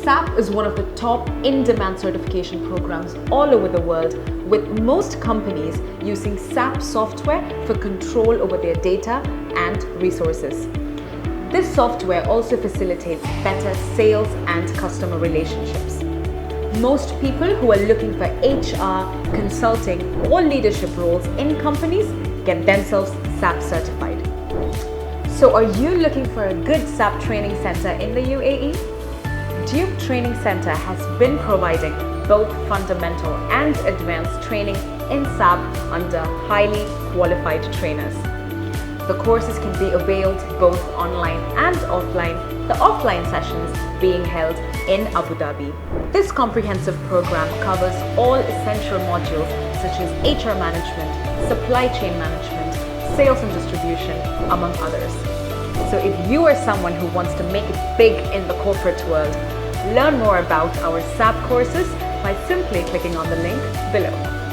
SAP is one of the top in-demand certification programs all over the world, with most companies using SAP software for control over their data and resources. This software also facilitates better sales and customer relationships. Most people who are looking for HR, consulting, or leadership roles in companies get themselves SAP certified. So are you looking for a good SAP training center in the UAE? Duke Training Center has been providing both fundamental and advanced training in SAP under highly qualified trainers. The courses can be availed both online and offline, the offline sessions being held in Abu Dhabi. This comprehensive program covers all essential modules such as HR management, supply chain management, sales and distribution, among others. So if you are someone who wants to make it big in the corporate world, learn more about our SAP courses by simply clicking on the link below.